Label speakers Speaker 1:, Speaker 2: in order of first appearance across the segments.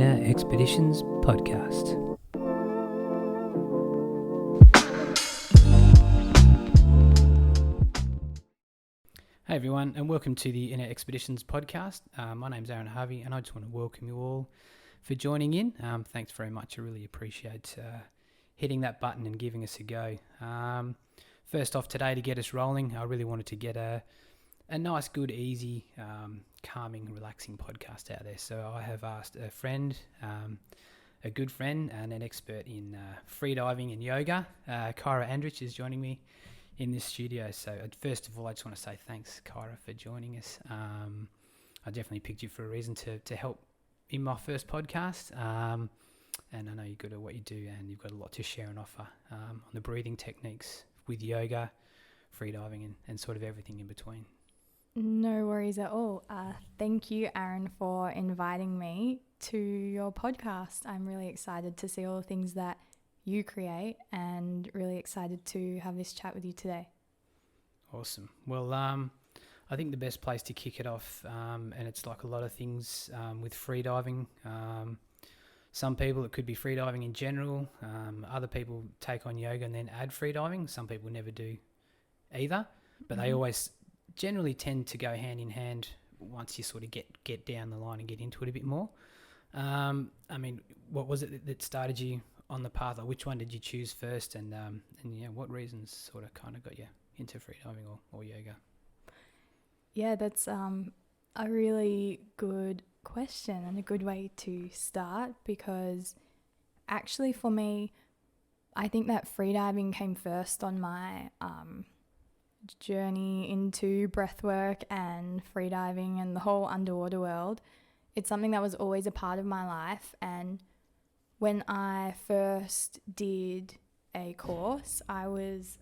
Speaker 1: Inner Expeditions podcast. Hey everyone, and welcome to the Inner Expeditions podcast. My name's Aaron Harvey, and I just want to welcome you all for joining in. Thanks very much. I really appreciate hitting that button and giving us a go. First off today, to get us rolling, I really wanted to get a nice, good, easy, calming, relaxing podcast out there. So I have asked a friend, a good friend and an expert in freediving and yoga. Kyra Andrijich is joining me in this studio. So first of all, I just want to say thanks, Kyra, for joining us. I definitely picked you for a reason to help in my first podcast. And I know you're good at what you do, and you've got a lot to share and offer on the breathing techniques with yoga, freediving, and sort of everything in between.
Speaker 2: No worries at all. Thank you, Aaron, for inviting me to your podcast. I'm really excited to see all the things that you create and really excited to have this chat with you today.
Speaker 1: Awesome. Well, I think the best place to kick it off, and it's like a lot of things with freediving. Some people, it could be freediving in general. Other people take on yoga and then add freediving. Some people never do either, but they always generally tend to go hand in hand once you sort of get down the line and get into it a bit more. I mean, what was it that started you on the path? Or which one did you choose first, and what reasons sort of kind of got you into freediving or yoga?
Speaker 2: Yeah, that's a really good question and a good way to start, because actually for me, I think that freediving came first on my journey into breathwork and freediving and the whole underwater world. It's something that was always a part of my life, and when I first did a course, I was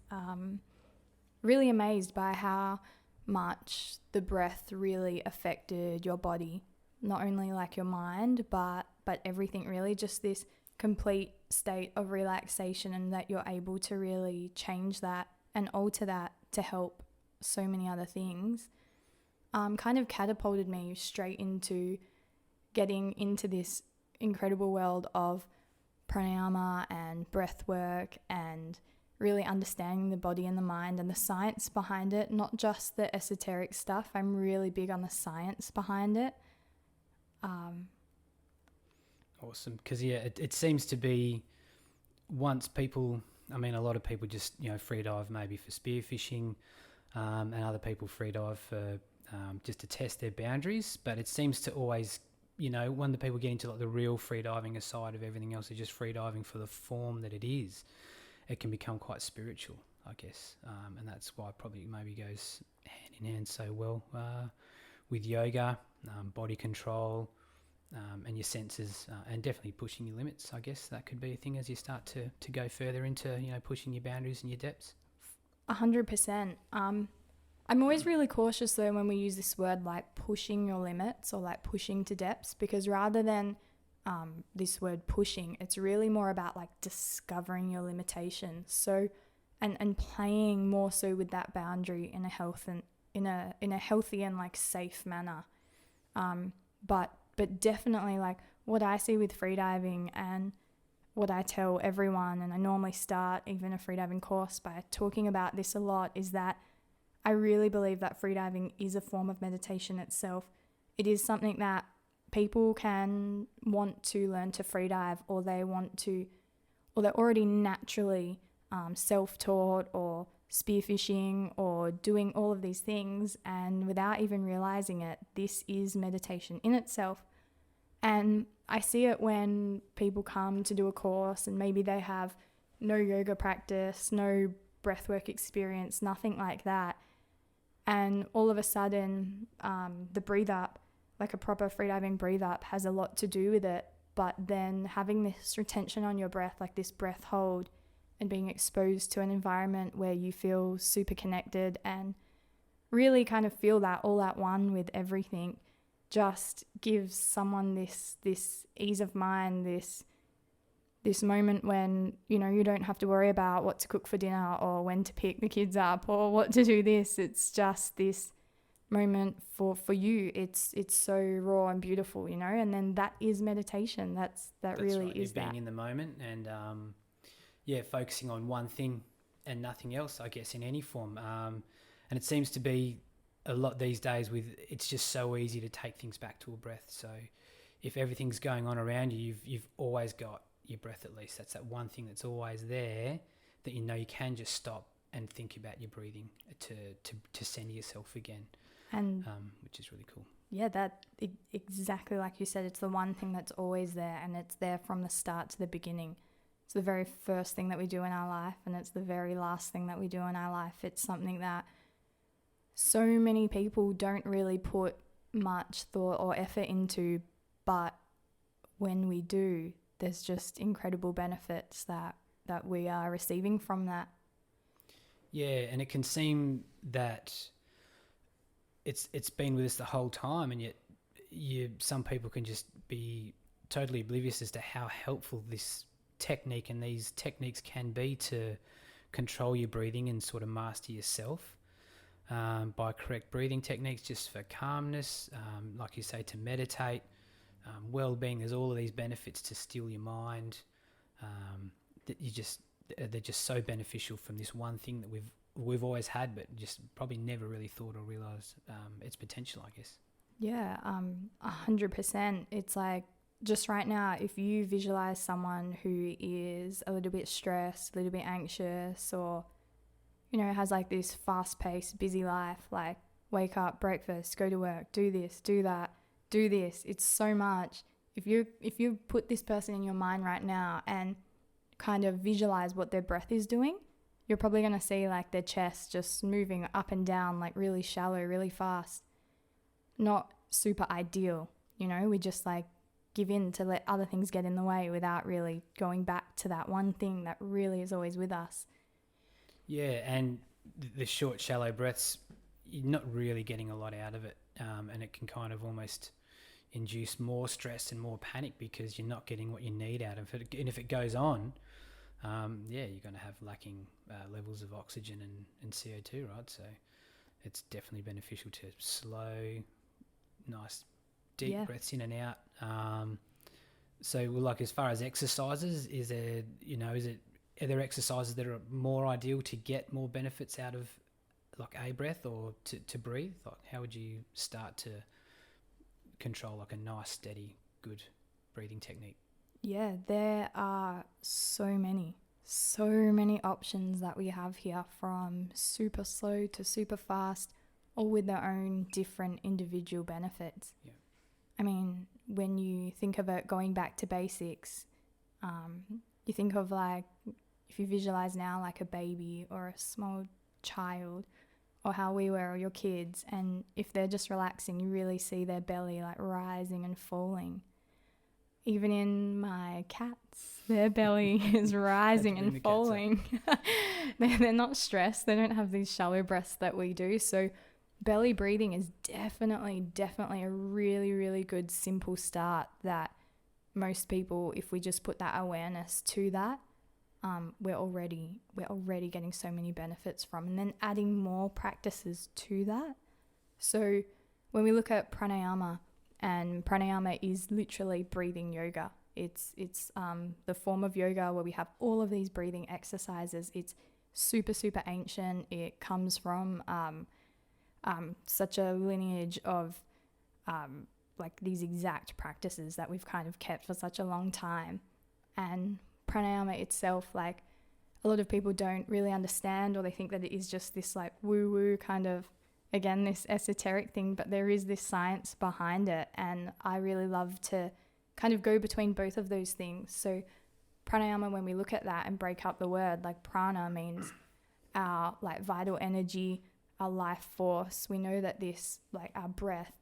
Speaker 2: really amazed by how much the breath really affected your body, not only like your mind, but everything really, just this complete state of relaxation, and that you're able to really change that and alter that to help so many other things, kind of catapulted me straight into getting into this incredible world of pranayama and breath work, and really understanding the body and the mind and the science behind it, not just the esoteric stuff. I'm really big on the science behind it.
Speaker 1: Awesome. Because it seems to be once people, I mean, a lot of people just, freedive maybe for spearfishing, and other people freedive for just to test their boundaries. But it seems to always, when the people get into like the real freediving aside of everything else, is just freediving for the form that it is, it can become quite spiritual, I guess. And that's why it probably maybe goes hand in hand so well with yoga, body control, and your senses, and definitely pushing your limits. I guess that could be a thing as you start to go further into, pushing your boundaries and your depths.
Speaker 2: 100%. I'm always really cautious though when we use this word like pushing your limits or like pushing to depths, because rather than this word pushing, it's really more about like discovering your limitations. So, and playing more so with that boundary in a healthy and like safe manner. But definitely, like what I see with freediving and what I tell everyone, and I normally start even a freediving course by talking about this a lot, is that I really believe that freediving is a form of meditation itself. It is something that people can want to learn to freedive, or they're already naturally self-taught or spearfishing or doing all of these things, and without even realizing it, this is meditation in itself. And I see it when people come to do a course and maybe they have no yoga practice, no breathwork experience, nothing like that. And all of a sudden, the breathe up, like a proper freediving breathe up, has a lot to do with it. But then having this retention on your breath, like this breath hold, and being exposed to an environment where you feel super connected and really kind of feel that all at one with everything, just gives someone this ease of mind, this moment when, you don't have to worry about what to cook for dinner or when to pick the kids up or what to do this. It's just this moment for you. It's so raw and beautiful, you know, and then that is meditation. That's really
Speaker 1: right.
Speaker 2: is
Speaker 1: being
Speaker 2: that.
Speaker 1: in the moment and focusing on one thing and nothing else, I guess, in any form. And it seems to be a lot these days with it's just so easy to take things back to a breath. So if everything's going on around you, you've always got your breath. At least that's that one thing that's always there that you know you can just stop and think about your breathing to center yourself again,
Speaker 2: and
Speaker 1: which is really cool.
Speaker 2: Yeah, exactly like you said, it's the one thing that's always there, and it's there from the start to the beginning. It's the very first thing that we do in our life, and it's the very last thing that we do in our life. It's something that so many people don't really put much thought or effort into, but when we do, there's just incredible benefits that we are receiving from that.
Speaker 1: Yeah, and it can seem that it's been with us the whole time, and yet some people can just be totally oblivious as to how helpful this technique and these techniques can be to control your breathing and sort of master yourself by correct breathing techniques, just for calmness, like you say, to meditate, well-being. There's all of these benefits to still your mind that they're just so beneficial from this one thing that we've always had, but just probably never really thought or realised its potential, I guess.
Speaker 2: Yeah, 100%. It's like, just right now, if you visualize someone who is a little bit stressed, a little bit anxious, or, you know, has like this fast-paced, busy life, like wake up, breakfast, go to work, do this, do that, do this. It's so much. If you put this person in your mind right now and kind of visualize what their breath is doing, you're probably going to see like their chest just moving up and down, like really shallow, really fast. Not super ideal, you know, we just like give in to let other things get in the way without really going back to that one thing that really is always with us.
Speaker 1: Yeah, and the short, shallow breaths, you're not really getting a lot out of it, and it can kind of almost induce more stress and more panic because you're not getting what you need out of it. And if it goes on, you're going to have lacking levels of oxygen and CO2, right? So it's definitely beneficial to slow, nice, deep breaths in and out. So, like, as far as exercises, are there exercises that are more ideal to get more benefits out of, like, a breath or to breathe? Like, how would you start to control like a nice, steady, good breathing technique?
Speaker 2: Yeah, there are so many options that we have here, from super slow to super fast, all with their own different individual benefits.
Speaker 1: Yeah.
Speaker 2: I mean, when you think of it going back to basics, you think of, like, if you visualize now like a baby or a small child, or how we were, or your kids, and if they're just relaxing, you really see their belly like rising and falling. Even in my cats, their belly is rising and falling. They're not stressed. They don't have these shallow breaths that we do. So belly breathing is definitely a really, really good simple start that most people, if we just put that awareness to that, we're already getting so many benefits from, and then adding more practices to that. So when we look at pranayama, and pranayama is literally breathing yoga. It's the form of yoga where we have all of these breathing exercises. It's super, super ancient. It comes from such a lineage of like these exact practices that we've kind of kept for such a long time. And pranayama itself, like, a lot of people don't really understand, or they think that it is just this like woo-woo kind of, again, this esoteric thing, but there is this science behind it. And I really love to kind of go between both of those things. So pranayama, when we look at that and break up the word, like prana means our like vital energy, our life force. We know that this, like, our breath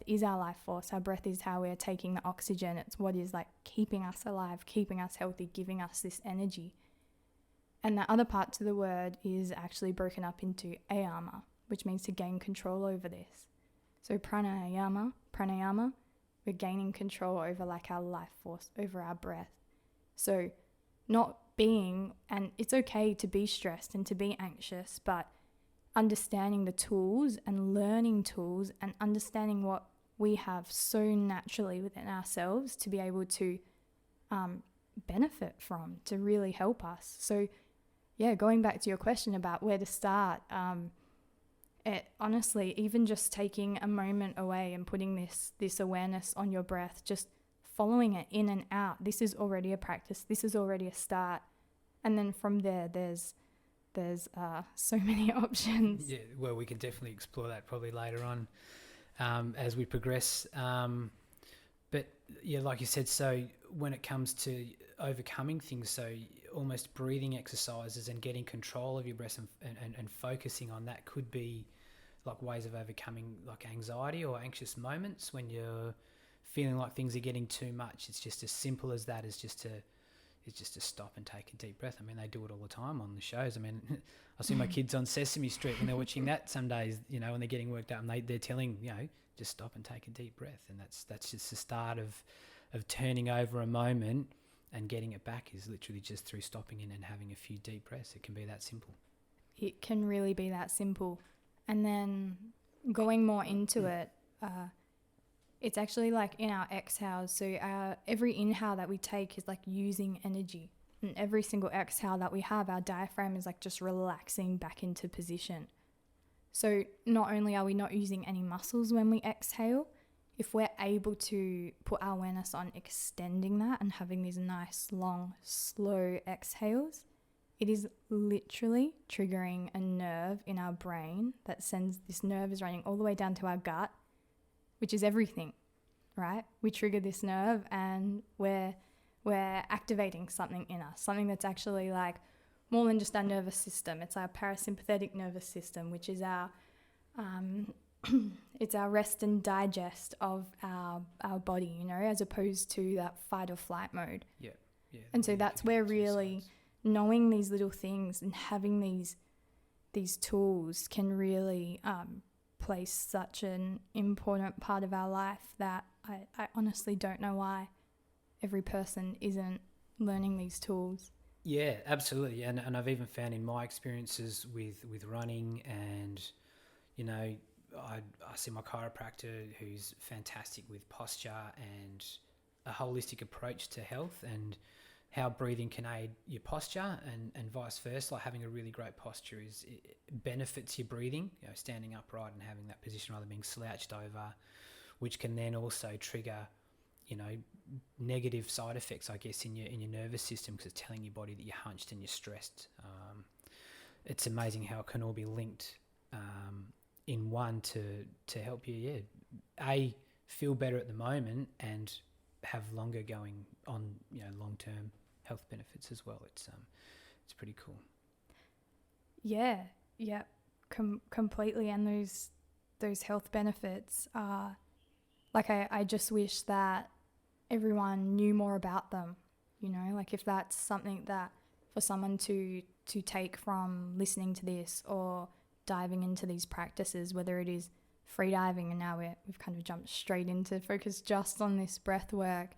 Speaker 2: is our life force. Our breath is how we're taking the oxygen. It's what is like keeping us alive, keeping us healthy, giving us this energy. And the other part to the word is actually broken up into ayama, which means to gain control over this. So pranayama, we're gaining control over like our life force, over our breath. So not being, and it's okay to be stressed and to be anxious, but understanding the tools and learning tools and understanding what we have so naturally within ourselves to be able to benefit from, to really help us. So yeah, going back to your question about where to start, it honestly, even just taking a moment away and putting this awareness on your breath, just following it in and out, this is already a practice, this is already a start. And then from there, there's so many options.
Speaker 1: Yeah, well, we can definitely explore that probably later on as we progress. But yeah, like you said, so when it comes to overcoming things, so almost breathing exercises and getting control of your breath and focusing on that could be like ways of overcoming like anxiety or anxious moments when you're feeling like things are getting too much. It's just as simple as that, is just to stop and take a deep breath. I mean, they do it all the time on the shows. I mean, I see my kids on Sesame Street when they're watching that some days, you know, when they're getting worked up and they're telling, you know, just stop and take a deep breath. And that's just the start of turning over a moment, and getting it back is literally just through stopping in and having a few deep breaths. It can be that simple. It
Speaker 2: can really be that simple. And then going more into it, it's actually like in our exhales. So every inhale that we take is like using energy. And every single exhale that we have, our diaphragm is like just relaxing back into position. So not only are we not using any muscles when we exhale, if we're able to put our awareness on extending that and having these nice, long, slow exhales, it is literally triggering a nerve in our brain that sends, this nerve is running all the way down to our gut, which is everything, right? We trigger this nerve and we're activating something in us, something that's actually like more than just our nervous system. It's our parasympathetic nervous system, which is our it's our rest and digest of our body, you know, as opposed to that fight or flight mode.
Speaker 1: Yeah.
Speaker 2: And so that's where really knowing these little things and having these tools can really play such an important part of our life that I honestly don't know why every person isn't learning these tools.
Speaker 1: Yeah, absolutely. And I've even found in my experiences with running, and, you know, I see my chiropractor who's fantastic with posture and a holistic approach to health and how breathing can aid your posture and vice versa. Like having a really great posture it benefits your breathing, you know, standing upright and having that position rather than being slouched over, which can then also trigger, you know, negative side effects, I guess, in your nervous system, because it's telling your body that you're hunched and you're stressed. It's amazing how it can all be linked in one to help you, feel better at the moment and have longer going on, you know, long-term health benefits as well. It's pretty cool. Yeah,
Speaker 2: completely. And those health benefits are like, I just wish that everyone knew more about them, you know, like if that's something that for someone to take from listening to this or diving into these practices, whether it is freediving, and now we've kind of jumped straight into focus just on this breath work.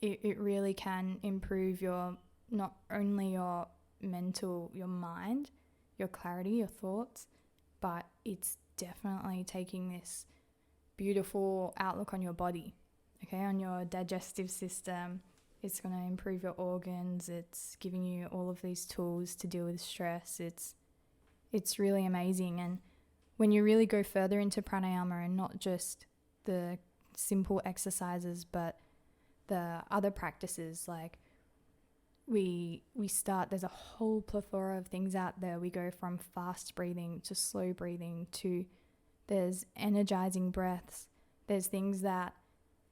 Speaker 2: It really can improve not only your mental, your mind, your clarity, your thoughts, but it's definitely taking this beautiful outlook on your body, okay, on your digestive system. It's going to improve your organs. It's giving you all of these tools to deal with stress. It's really amazing. And when you really go further into pranayama and not just the simple exercises, but the other practices, like we start, there's a whole plethora of things out there. We go from fast breathing to slow breathing to there's energizing breaths. There's things that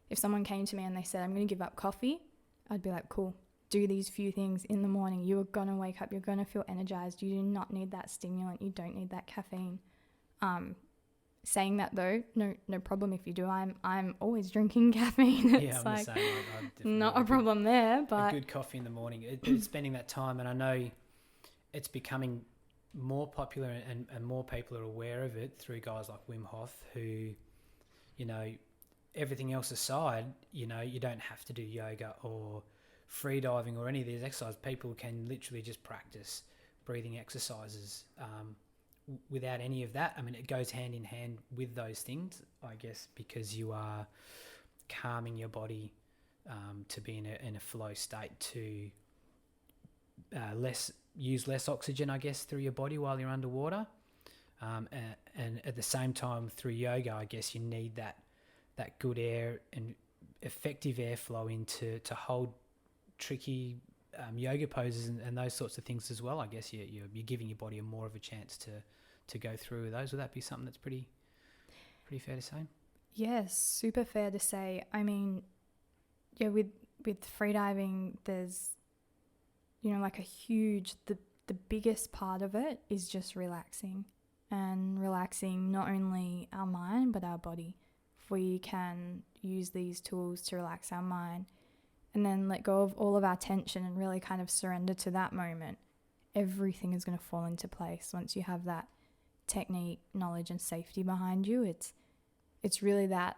Speaker 2: if someone came to me and they said, I'm going to give up coffee, I'd be like, cool, do these few things in the morning. You are going to wake up, you're going to feel energized. You do not need that stimulant. You don't need that caffeine. Saying that though, no problem if you do. I'm always drinking caffeine. It's
Speaker 1: I'm
Speaker 2: like
Speaker 1: the same. I'm
Speaker 2: not a problem there, but
Speaker 1: a good coffee in the morning. It's spending that time, and I know it's becoming more popular, and more people are aware of it through guys like Wim Hof, who, you know, everything else aside, you know, you don't have to do yoga or free diving or any of these exercises. People can literally just practice breathing exercises. Without any of that, I mean, it goes hand in hand with those things, I guess, because you are calming your body to be in a flow state, to use less oxygen, I guess, through your body while you're underwater. And at the same time, through yoga, I guess you need that good air and effective airflow to hold tricky yoga poses and those sorts of things as well. I guess you're giving your body more of a chance to go through those. Would that be something that's pretty fair to say?
Speaker 2: Yes, super fair to say. I mean, yeah, with freediving, there's, like the biggest part of it is just relaxing, and relaxing not only our mind but our body. If we can use these tools to relax our mind and then let go of all of our tension and really kind of surrender to that moment, everything is going to fall into place. Once you have that technique, knowledge and safety behind you, it's really that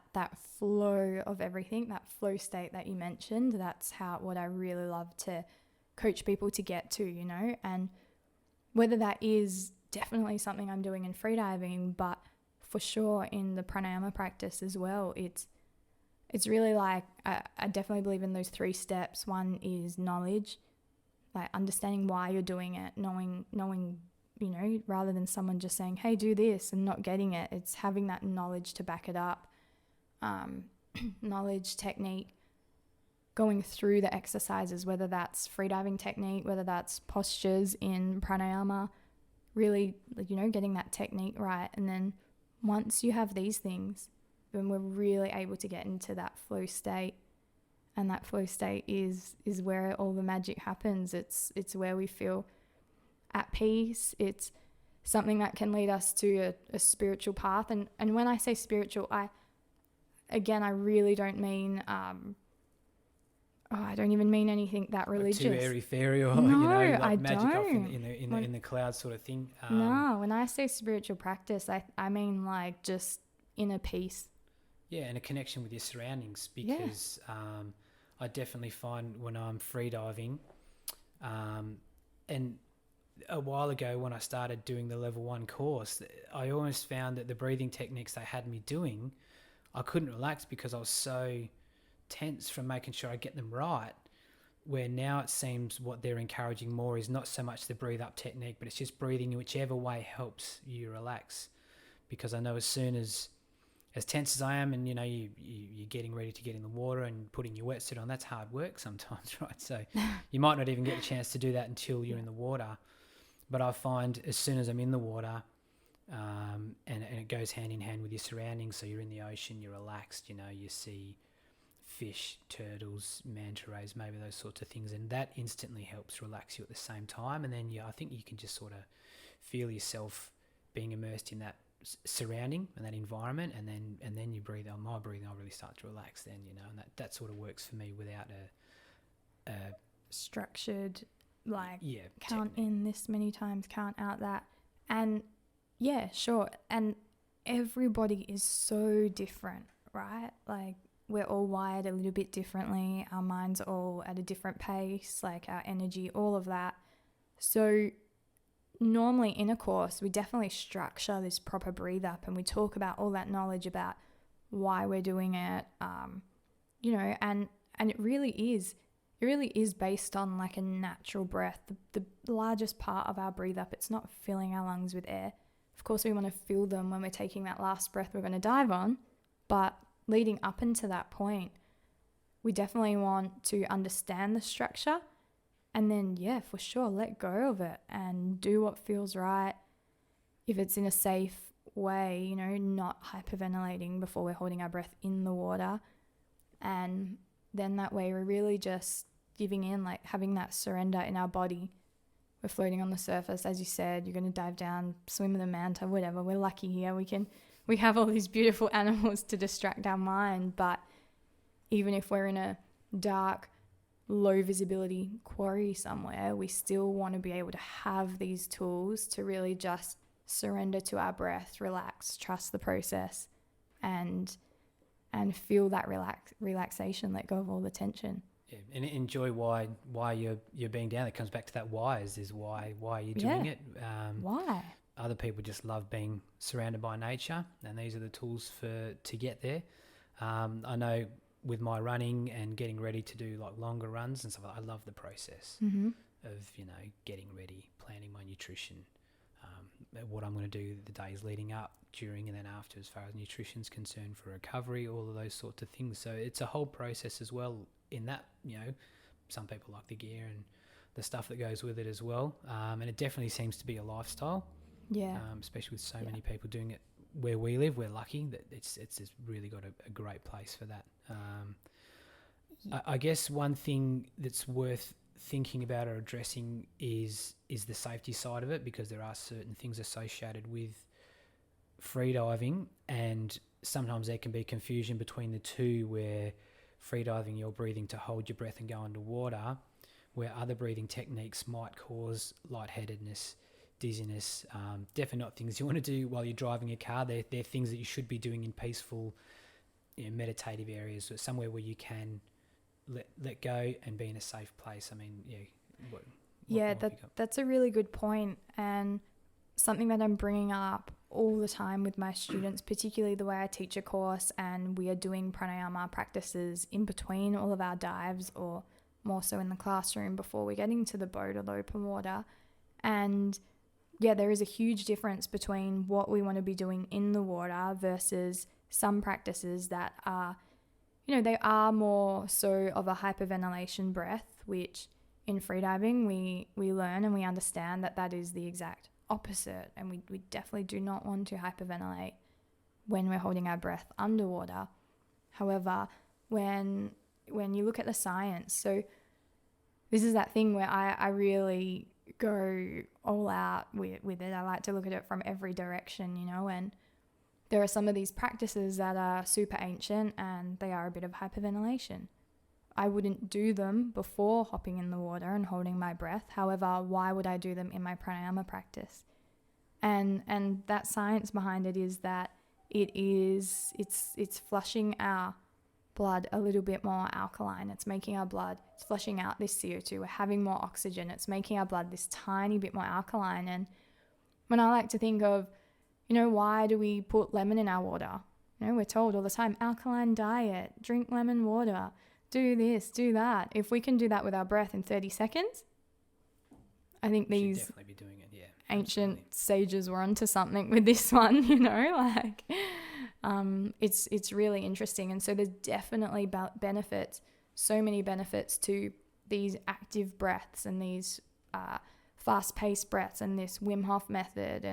Speaker 2: flow of everything, that flow state that you mentioned. That's what I really love to coach people to get to, and whether that is definitely something I'm doing in freediving, but for sure in the pranayama practice as well, it's really like, I definitely believe in those 3 steps. One is knowledge, like understanding why you're doing it, knowing, rather than someone just saying, hey, do this, and not getting it. It's having that knowledge to back it up. Knowledge, technique, going through the exercises, whether that's freediving technique, whether that's postures in pranayama, really, getting that technique right. And then once you have these things, then we're really able to get into that flow state. And that flow state is where all the magic happens. It's where we feel at peace. It's something that can lead us to a spiritual path. And when I say spiritual, I really don't mean, I don't even mean anything that religious.
Speaker 1: Like too airy-fairy or,
Speaker 2: no,
Speaker 1: like
Speaker 2: I
Speaker 1: magic
Speaker 2: don't.
Speaker 1: off in the clouds sort of thing.
Speaker 2: No, when I say spiritual practice, I mean like just inner peace.
Speaker 1: Yeah, and a connection with your surroundings, because I definitely find when I'm freediving, and a while ago when I started doing the level 1 course, I almost found that the breathing techniques they had me doing, I couldn't relax because I was so tense from making sure I get them right, where now it seems what they're encouraging more is not so much the breathe up technique, but it's just breathing in whichever way helps you relax. Because I know as soon as tense as I am, and you're getting ready to get in the water and putting your wetsuit on, that's hard work sometimes, right? So you might not even get a chance to do that until you're in the water. But I find as soon as I'm in the water, and it goes hand in hand with your surroundings, so you're in the ocean, you're relaxed, you see fish, turtles, manta rays, maybe those sorts of things, and that instantly helps relax you at the same time. And then I think you can just sort of feel yourself being immersed in that surrounding and that environment, and then you breathe. On my breathing, I really start to relax then, and that sort of works for me without a
Speaker 2: structured, like, count
Speaker 1: technique.
Speaker 2: In this many times, count out that. And yeah, sure. And everybody is so different, right? Like, we're all wired a little bit differently. Our minds are all at a different pace, like our energy, all of that. So normally in a course, we definitely structure this proper breathe up, and we talk about all that knowledge about why we're doing it, and it really is based on like a natural breath. The largest part of our breathe up, it's not filling our lungs with air. Of course, we want to fill them when we're taking that last breath we're going to dive on, but leading up into that point, we definitely want to understand the structure, and then, for sure, let go of it and do what feels right. If it's in a safe way, not hyperventilating before we're holding our breath in the water. And then that way we're really just giving in, like having that surrender in our body. We're floating on the surface. As you said, you're going to dive down, swim with a manta, whatever. We're lucky here. We have all these beautiful animals to distract our mind, but even if we're in a dark, low visibility quarry somewhere, we still want to be able to have these tools to really just surrender to our breath, relax, trust the process, and feel that relaxation, let go of all the tension.
Speaker 1: Yeah, and enjoy why you're being down. It comes back to that why. Is why are you doing it?
Speaker 2: Why?
Speaker 1: Other people just love being surrounded by nature, and these are the tools to get there. I know with my running and getting ready to do like longer runs and stuff, I love the process of getting ready, planning my nutrition, what I'm going to do the days leading up, during, and then after, as far as nutrition's concerned, for recovery, all of those sorts of things. So it's a whole process as well. In that, some people like the gear and the stuff that goes with it as well, and it definitely seems to be a lifestyle.
Speaker 2: Yeah.
Speaker 1: Especially with so many people doing it where we live. We're lucky that it's just really got a great place for that. I guess one thing that's worth thinking about or addressing is the safety side of it, because there are certain things associated with freediving, and sometimes there can be confusion between the two, where freediving you're breathing to hold your breath and go underwater, where other breathing techniques might cause lightheadedness, dizziness. Definitely not things you want to do while you're driving a car. They're things that you should be doing in peaceful, meditative areas, or somewhere where you can let go and be in a safe place. I mean,
Speaker 2: that's a really good point, and something that I'm bringing up all the time with my students, particularly the way I teach a course and we are doing pranayama practices in between all of our dives, or more so in the classroom before we're getting to the boat or the open water. And there is a huge difference between what we want to be doing in the water versus some practices that are, they are more so of a hyperventilation breath, which in freediving we learn and we understand that is the exact opposite. And we definitely do not want to hyperventilate when we're holding our breath underwater. However, when you look at the science, so this is that thing where I really go all out with it. I like to look at it from every direction, and there are some of these practices that are super ancient and they are a bit of hyperventilation. I wouldn't do them before hopping in the water and holding my breath. However, why would I do them in my pranayama practice? And that science behind it is that it's flushing our blood a little bit more alkaline. It's making our blood, it's flushing out this CO2. We're having more oxygen. It's making our blood this tiny bit more alkaline. And when I like to think of, why do we put lemon in our water? We're told all the time, alkaline diet, drink lemon water, do this, do that. If we can do that with our breath in 30 seconds, I think these
Speaker 1: definitely be doing it,
Speaker 2: ancient sages were onto something with this one, it's really interesting. And so there's definitely benefits, so many benefits to these active breaths and these fast-paced breaths and this Wim Hof method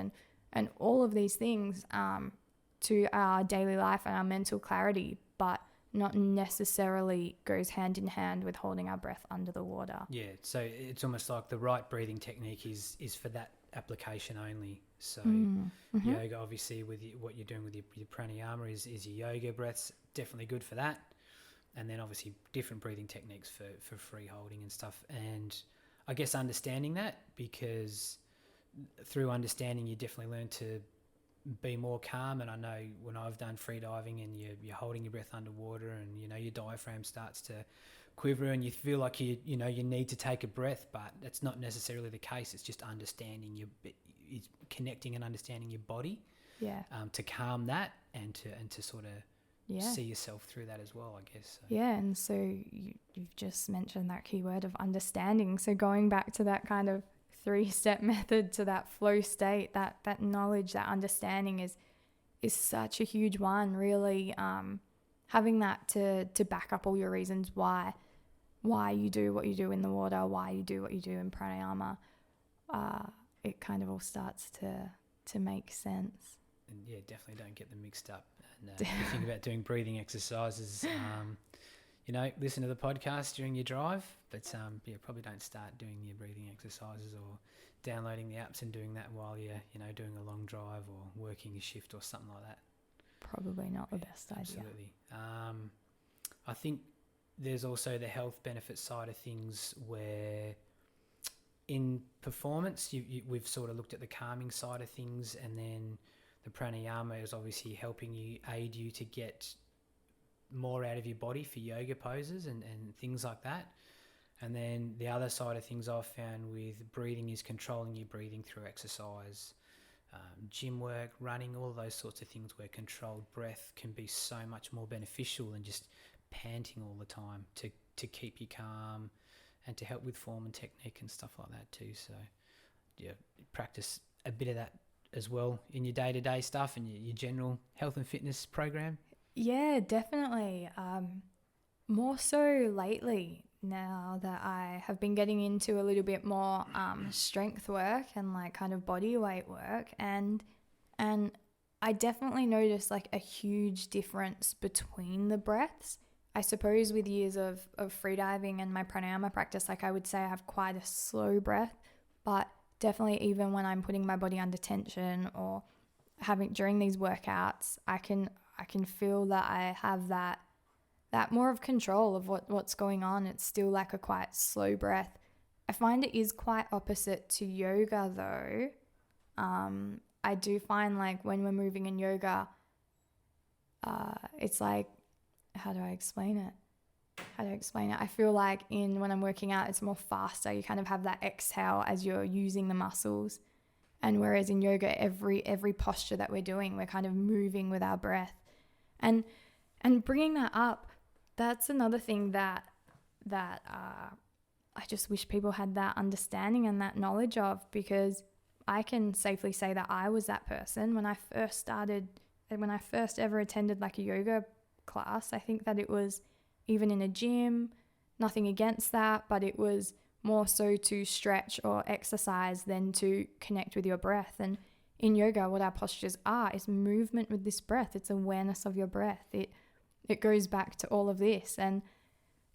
Speaker 2: and all of these things to our daily life and our mental clarity, but not necessarily goes hand in hand with holding our breath under the water.
Speaker 1: Yeah, so it's almost like the right breathing technique is for that application only. So yoga, obviously, with what you're doing with your pranayama is your yoga breaths, definitely good for that. And then obviously different breathing techniques for free holding and stuff. And I guess understanding that, because through understanding you definitely learn to be more calm. And I know when I've done free diving and you're holding your breath underwater and your diaphragm starts to quiver and you feel like you need to take a breath, but that's not necessarily the case. It's just understanding it's connecting and understanding your body to calm that and to sort of see yourself through that as well, I guess. So.
Speaker 2: Yeah, and so you've just mentioned that key word of understanding. So going back to that kind of 3-step method, to that flow state, that knowledge, that understanding is such a huge one, really. Having that to back up all your reasons why you do what you do in the water, why you do what you do in pranayama, it kind of all starts to make sense.
Speaker 1: And definitely don't get them mixed up. And if you think about doing breathing exercises, listen to the podcast during your drive, but probably don't start doing your breathing exercises or downloading the apps and doing that while you're doing a long drive or working a shift or something like that.
Speaker 2: Probably not the best idea.
Speaker 1: Absolutely. I think there's also the health benefit side of things, where in performance we've sort of looked at the calming side of things, and then the pranayama is obviously helping you, aid you to get more out of your body for yoga poses and things like that. And then the other side of things I've found with breathing is controlling your breathing through exercise, gym work, running, all of those sorts of things where controlled breath can be so much more beneficial than just panting all the time to keep you calm and to help with form and technique and stuff like that too. So yeah, practice a bit of that as well in your day-to-day stuff and your general health and fitness program.
Speaker 2: Yeah, definitely. More so lately, now that I have been getting into a little bit more strength work and like kind of body weight work, and I definitely noticed like a huge difference between the breaths. I suppose with years of freediving and my pranayama practice, like I would say I have quite a slow breath, but definitely even when I'm putting my body under tension or during these workouts, I can feel that I have that more of control of what's going on. It's still like a quite slow breath. I find it is quite opposite to yoga though. I do find like when we're moving in yoga, it's like, how do I explain it? I feel like when I'm working out, it's more faster. You kind of have that exhale as you're using the muscles. And whereas in yoga, every posture that we're doing, we're kind of moving with our breath. And bringing that up, that's another thing that I just wish people had that understanding and that knowledge of, because I can safely say that I was that person when I first ever attended like a yoga class. I think that it was even in a gym, nothing against that, but it was more so to stretch or exercise than to connect with your breath. And in yoga, what our postures are is movement with this breath. It's awareness of your breath. It goes back to all of this. And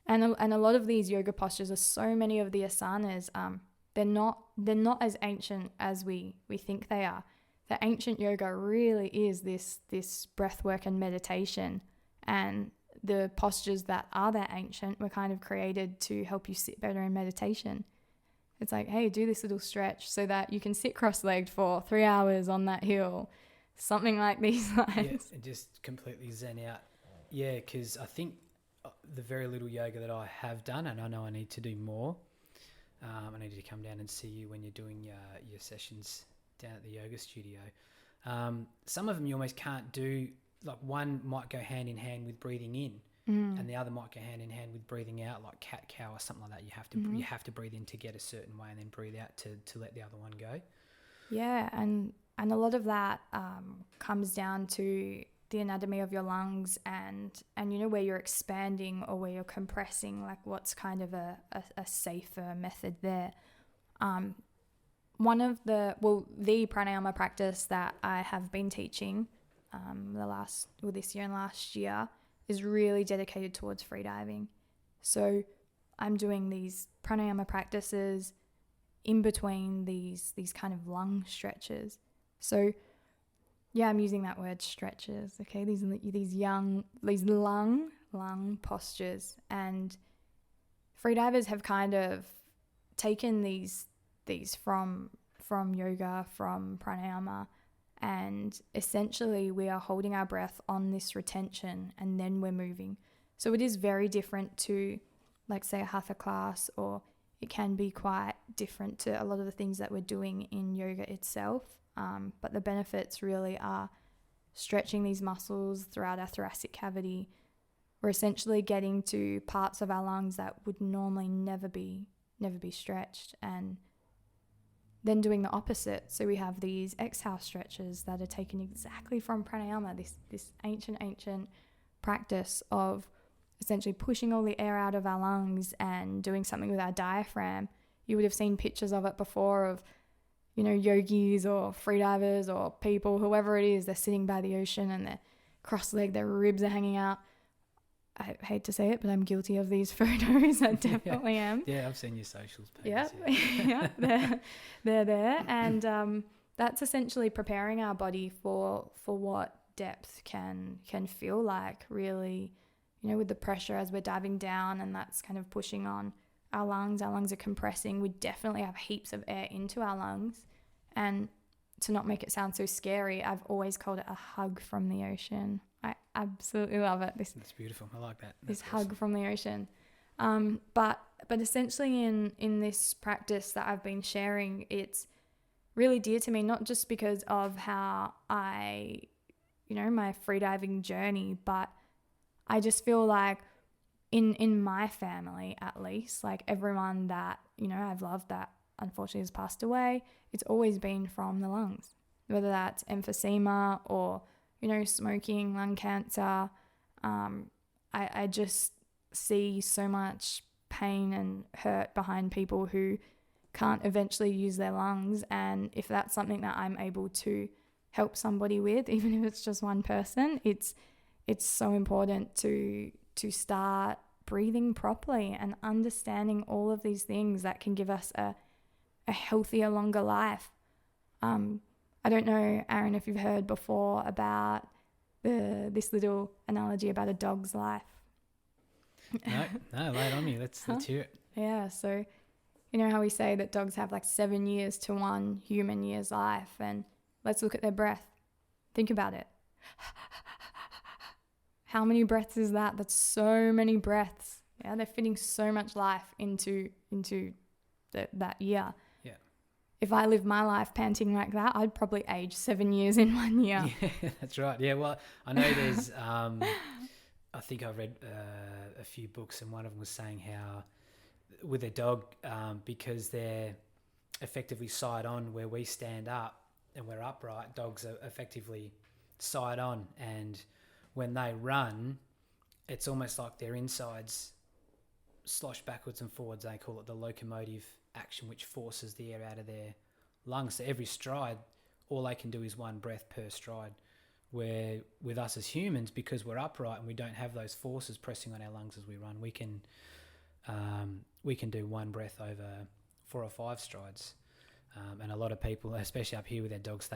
Speaker 2: a lot of these yoga postures, are so many of the asanas, they're not as ancient as we think they are. The ancient yoga really is this breath work and meditation, and the postures that are that ancient were kind of created to help you sit better in meditation. It's like, hey, do this little stretch so that you can sit cross-legged for 3 hours on that hill, something like these lines.
Speaker 1: Yeah, and just completely zen out. Yeah, because I think the very little yoga that I have done, and I know I need to do more, I need to come down and see you when you're doing your sessions down at the yoga studio. Some of them you almost can't do. Like one might go hand in hand with breathing in, and the other might go hand in hand with breathing out, like cat cow or something like that. You have to breathe in to get a certain way, and then breathe out to let the other one go.
Speaker 2: Yeah, and a lot of that comes down to the anatomy of your lungs and where you're expanding or where you're compressing, like what's kind of a safer method there. One of the pranayama practice that I have been teaching this year and last year is really dedicated towards freediving. So I'm doing these pranayama practices in between these kind of lung stretches. So yeah, I'm using that word, stretches. Okay, these lung postures, and freedivers have kind of taken these from yoga, from pranayama. And essentially we are holding our breath on this retention and then we're moving. So it is very different to, like, say, a hatha class, or it can be quite different to a lot of the things that we're doing in yoga itself. But the benefits really are stretching these muscles throughout our thoracic cavity. We're essentially getting to parts of our lungs that would normally never be stretched, and then doing the opposite. So we have these exhale stretches that are taken exactly from pranayama, this ancient practice of essentially pushing all the air out of our lungs and doing something with our diaphragm. You would have seen pictures of it before of, yogis or freedivers or people, whoever it is, they're sitting by the ocean and they're cross-legged, their ribs are hanging out. I hate to say it, but I'm guilty of these photos. I definitely am.
Speaker 1: Yeah, I've seen your socials page.
Speaker 2: Yeah, they're there. And that's essentially preparing our body for what depth can feel like, really, with the pressure as we're diving down, and that's kind of pushing on our lungs. Our lungs are compressing. We definitely have heaps of air into our lungs. And to not make it sound so scary, I've always called it a hug from the ocean. absolutely love it.
Speaker 1: That's beautiful. I like that.
Speaker 2: This
Speaker 1: That's
Speaker 2: hug
Speaker 1: awesome.
Speaker 2: from the ocean. But essentially in this practice that I've been sharing, it's really dear to me, not just because of how my freediving journey, but I just feel like in my family, at least, like everyone that, I've loved that unfortunately has passed away, it's always been from the lungs, whether that's emphysema or, smoking, lung cancer. I just see so much pain and hurt behind people who can't eventually use their lungs. And if that's something that I'm able to help somebody with, even if it's just one person, it's so important to start breathing properly and understanding all of these things that can give us a healthier, longer life. I don't know, Aaron, if you've heard before about this little analogy about a dog's life.
Speaker 1: No, lay it on me. Let's hear it.
Speaker 2: Yeah, so you know how we say that dogs have like 7 years to 1 human year's life, and let's look at their breath. Think about it. How many breaths is that? That's so many breaths. Yeah, they're fitting so much life into that year.
Speaker 1: Yeah.
Speaker 2: If I lived my life panting like that, I'd probably age 7 years in 1 year.
Speaker 1: Yeah, that's right. Yeah, well, I know there's, I think I read a few books, and one of them was saying how with a dog, because they're effectively side on where we stand up and we're upright, dogs are effectively side on, and when they run, it's almost like their insides slosh backwards and forwards. They call it the locomotive action, which forces the air out of their lungs. So every stride, all they can do is one breath per stride. Where with us as humans, because we're upright and we don't have those forces pressing on our lungs as we run, we can do one breath over 4 or 5 strides. And a lot of people, especially up here with their dogs,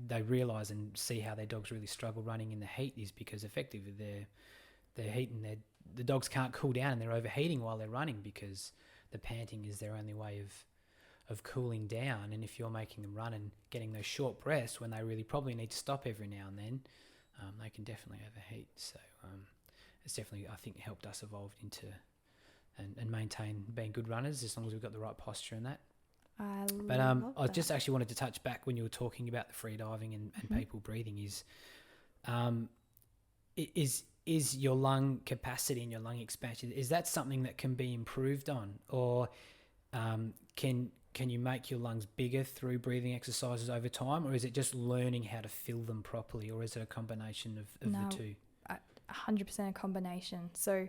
Speaker 1: they realise and see how their dogs really struggle running in the heat is because effectively they're heating the dogs can't cool down and they're overheating while they're running because the panting is their only way of cooling down. And if you're making them run and getting those short breaths when they really probably need to stop every now and then, they can definitely overheat. So it's definitely, I think, helped us evolve into and maintain being good runners as long as we've got the right posture and that. I just actually wanted to touch back when you were talking about the free diving and people breathing is your lung capacity and your lung expansion, is that something that can be improved on, or can you make your lungs bigger through breathing exercises over time, or is it just learning how to fill them properly, or is it a combination of the two?
Speaker 2: 100% a combination. So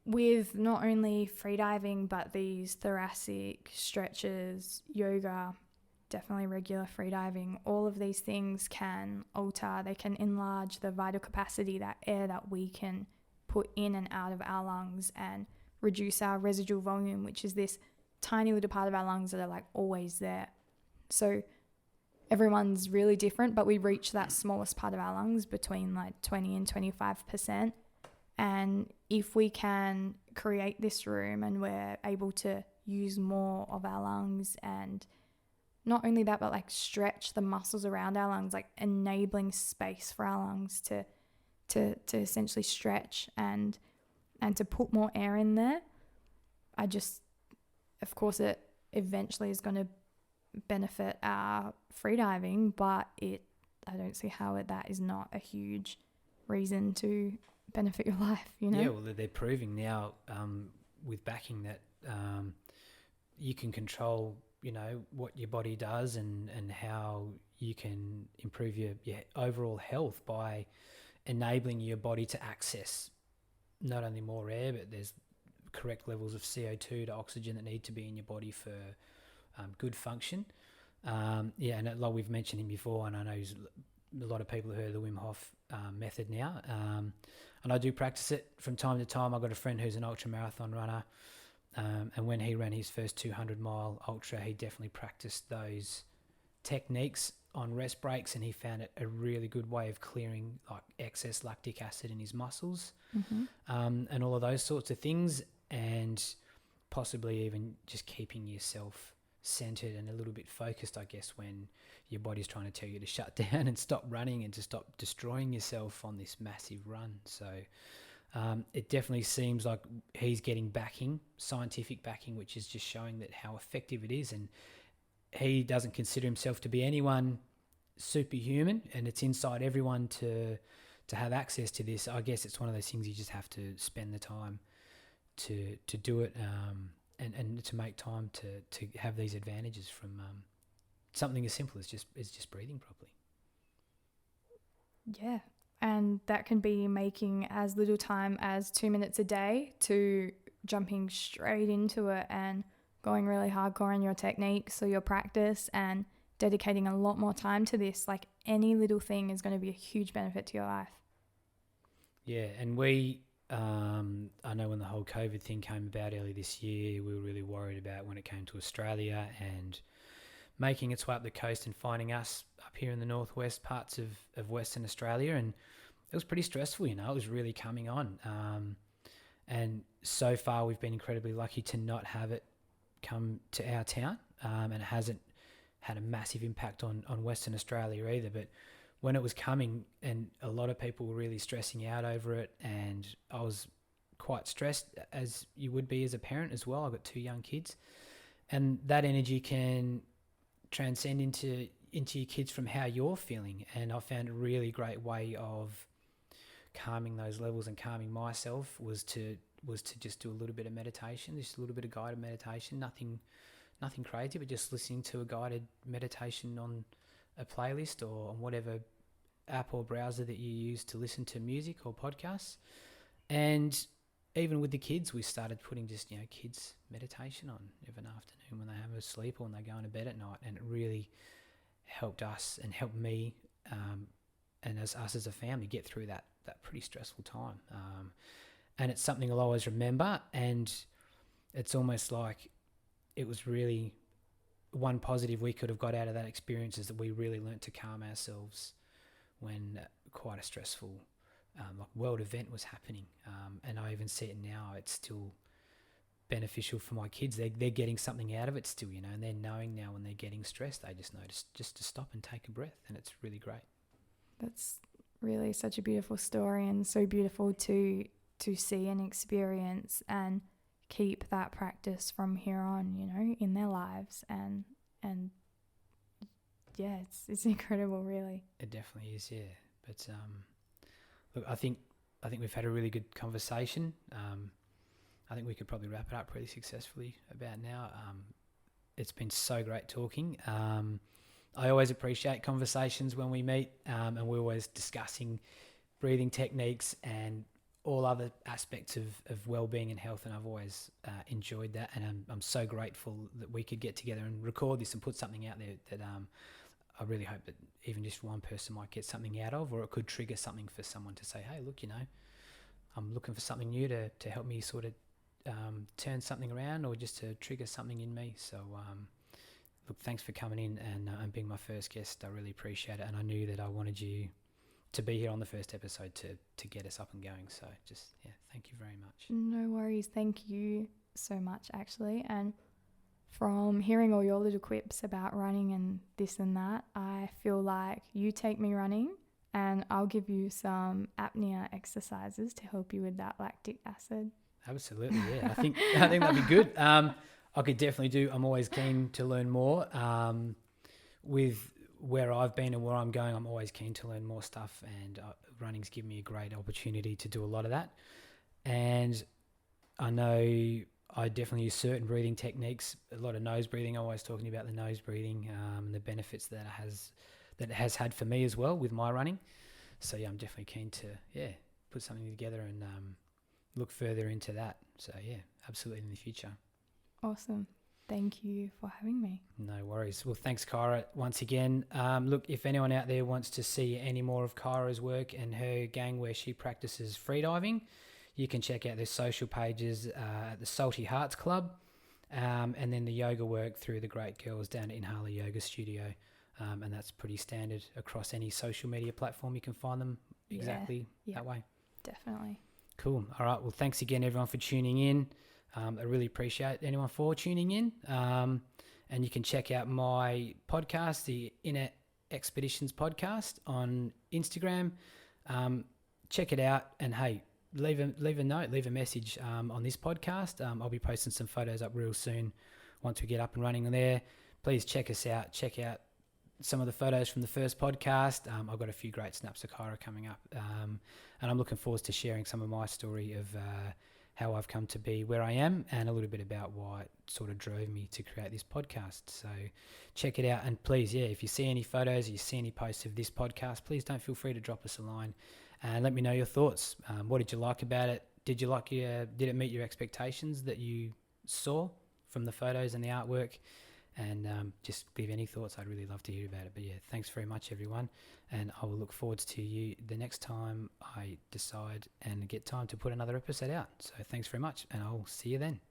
Speaker 2: with not only freediving, but these thoracic stretches, yoga, definitely regular freediving, all of these things can alter, they can enlarge the vital capacity, that air that we can put in and out of our lungs, and reduce our residual volume, which is this tiny little part of our lungs that are like always there. So everyone's really different, but we reach that smallest part of our lungs between like 20 and 25%. And if we can create this room and we're able to use more of our lungs, and not only that, but like stretch the muscles around our lungs, like enabling space for our lungs to essentially stretch and to put more air in there, of course it eventually is going to benefit our freediving, but I don't see how that is not a huge reason to benefit your life,
Speaker 1: Yeah, well, they're proving now with backing that you can control, what your body does and how you can improve your overall health by enabling your body to access not only more air, but there's correct levels of CO2 to oxygen that need to be in your body for good function. And like we've mentioned him before, and I know a lot of people have heard of the Wim Hof method now, and I do practice it from time to time. I've got a friend who's an ultra marathon runner, and when he ran his first 200-mile ultra, he definitely practiced those techniques on rest breaks, and he found it a really good way of clearing like excess lactic acid in his muscles, and all of those sorts of things, and possibly even just keeping yourself centered and a little bit focused, I guess, when your body's trying to tell you to shut down and stop running and to stop destroying yourself on this massive run. So it definitely seems like he's getting backing, scientific backing, which is just showing that how effective it is. And he doesn't consider himself to be anyone superhuman, and it's inside everyone to have access to this. I guess it's one of those things you just have to spend the time to do it, and to make time to have these advantages from something as simple as just breathing properly.
Speaker 2: Yeah. And that can be making as little time as 2 minutes a day to jumping straight into it and going really hardcore on your techniques or your practice and dedicating a lot more time to this. Like, any little thing is going to be a huge benefit to your life.
Speaker 1: Yeah, and I know when the whole COVID thing came about early this year, we were really worried about when it came to Australia and making its way up the coast and finding us up here in the northwest parts of Western Australia. And it was pretty stressful, it was really coming on. And so far we've been incredibly lucky to not have it come to our town, and it hasn't had a massive impact on Western Australia either. But when it was coming, and a lot of people were really stressing out over it, and I was quite stressed, as you would be as a parent as well. I've got 2 young kids, and that energy can transcend into your kids from how you're feeling. And I found a really great way of calming those levels and calming myself was to just do a little bit of meditation, just a little bit of guided meditation, nothing crazy, but just listening to a guided meditation on a playlist or on whatever app or browser that you use to listen to music or podcasts. And even with the kids, we started putting just, kids meditation on of an afternoon when they have a sleep or when they go to bed at night. And it really helped us and helped me, and us as a family get through that pretty stressful time. And it's something I'll always remember. And it's almost like it was really one positive we could have got out of that experience is that we really learnt to calm ourselves when quite a stressful world event was happening. And I even see it now. It's still beneficial for my kids. They're getting something out of it still, and they're knowing now when they're getting stressed, they just know just to stop and take a breath, and it's really great. That's
Speaker 2: really such a beautiful story, and so beautiful to see and experience and keep that practice from here on, in their lives. And yeah, it's incredible, really.
Speaker 1: It definitely is, yeah. But look, I think we've had a really good conversation. I think we could probably wrap it up pretty successfully about now. It's been so great talking. I always appreciate conversations when we meet, and we're always discussing breathing techniques and all other aspects of well-being and health, and I've always enjoyed that, and I'm so grateful that we could get together and record this and put something out there that I really hope that even just one person might get something out of, or it could trigger something for someone to say, hey, look, I'm looking for something new to help me sort of turn something around, or just to trigger something in me. So look, thanks for coming in and being my first guest. I really appreciate it, and I knew that I wanted you to be here on the first episode to get us up and going. So just, thank you very much.
Speaker 2: No worries. Thank you so much, actually. And from hearing all your little quips about running and this and that, I feel like you take me running and I'll give you some apnea exercises to help you with that lactic acid.
Speaker 1: Absolutely, yeah. I think that'd be good. I could definitely do. I'm always keen to learn more. With where I've been and where I'm going, I'm always keen to learn more stuff, and running's given me a great opportunity to do a lot of that. And I know I definitely use certain breathing techniques, a lot of nose breathing. I'm always talking about the nose breathing, and the benefits that it has had for me as well with my running. So yeah, I'm definitely keen to put something together and look further into that. So yeah, absolutely in the future.
Speaker 2: Awesome. Thank you for having me.
Speaker 1: No worries. Well, thanks, Kyra, once again. Look, if anyone out there wants to see any more of Kyra's work and her gang where she practices freediving, you can check out their social pages at the Salty Hearts Club, and then the yoga work through the great girls down at Inhala Yoga Studio. And that's pretty standard across any social media platform. You can find them exactly that way.
Speaker 2: Definitely.
Speaker 1: Cool. All right. Well, thanks again, everyone, for tuning in. I really appreciate anyone for tuning in. And you can check out my podcast, the Inner Expeditions podcast, on Instagram. Check it out, and hey, leave a note, leave a message on this podcast. I'll be posting some photos up real soon once we get up and running there. Please check us out. Check out some of the photos from the first podcast. I've got a few great snaps of Kyra coming up, and I'm looking forward to sharing some of my story of how I've come to be where I am, and a little bit about why it sort of drove me to create this podcast. So check it out, and please, if you see any photos or you see any posts of this podcast, please don't feel free to drop us a line and let me know your thoughts. What did you like about it? Did it meet your expectations that you saw from the photos and the artwork? And just leave any thoughts. I'd really love to hear about it. But thanks very much, everyone. And I will look forward to you the next time I decide and get time to put another episode out. So thanks very much, and I'll see you then.